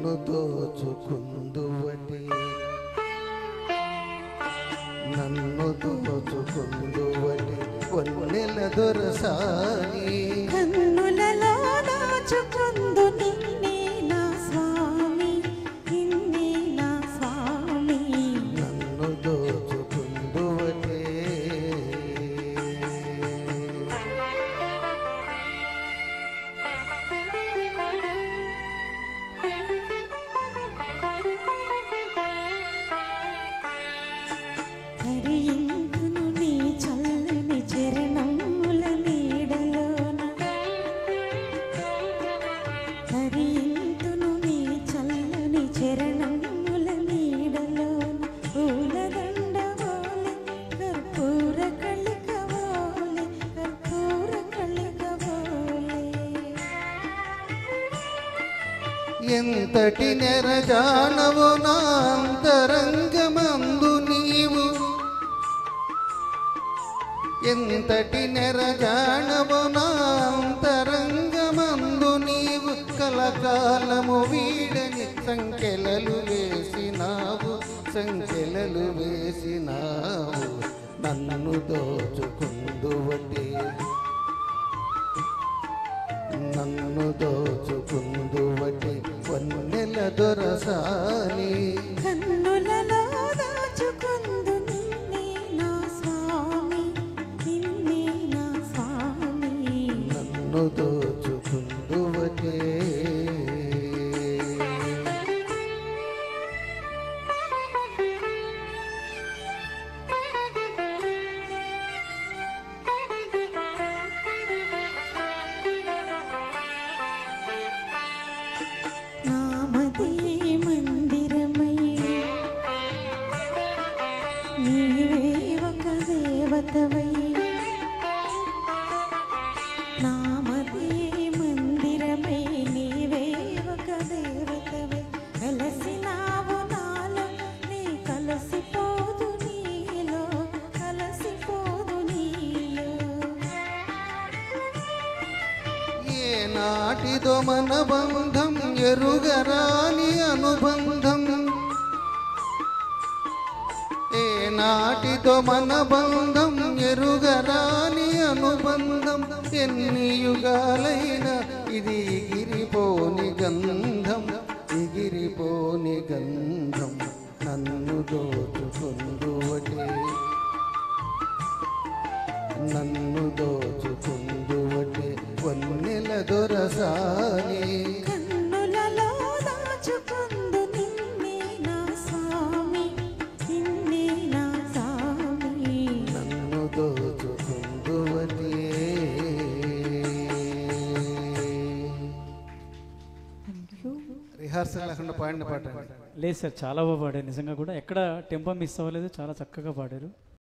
నన్ను దోచుకుందువటి నన్ను దోచుకుందువటి వన్నెల దొరసాని కన్నులలో దాచుకుందు నిన్నే నా స్వామి నిన్నే నా స్వామి నన్ను దోచుకుందువటి హరియింతును నీ చల్లని చరణముల నీడలోన హరియింతును నీ చల్లని చరణముల నీడలోన పూలదండ వోలె కర్పూర కళిక వోలె కర్పూర కళిక వోలె ఎంతటి నెరజానవు నా అంతరంగమందు నీవు ఎంతటి నెరజానవు నా అంతరంగమందు నీవు కలకాలము వీడని సంకెలలు వేసినావు సంకెలలు వేసినావు నన్ను దోచుకుందువటి నన్ను దోచుకుందువటి వన్నెల దొరసాని కన్నులలో దాచుకుందు నిన్నే నా స్వామి నిన్నే నా స్వామి నన్ను దోచుకుందువటి నామదే మందిరమై నీవే ఒక దేవతవై నామదే మందిరమై నీవే ఒక దేవతవై కలసినావు నాలో నీ కలసిపోదు నీలో కలసిపోదు నీలో ఏనాటిదో మన బంధం ఎరుగరాని అనుబంధం ఏనాటిదో మన బంధం ఎరుగరాని అనుబంధం ఎన్ని యుగాలైనా ఇది ఎగిరిపోని గంధం ఎగిరిపోని గంధం నన్ను దోచుకుందువటి నన్ను దోచుకుందువటి వన్నెల దొరసాని కన్నులలో దాచుకుందు నిన్నే నా స్వామి నిన్నే నా స్వామి నన్ను దోచుకుందువటి రిహార్సల్ లేకుండా పాడిన పాట లేదు సార్, చాలా బాగా పాడారు నిజంగా కూడా. ఎక్కడ టెంపో మిస్ అవ్వలేదు, చాలా చక్కగా పాడారు.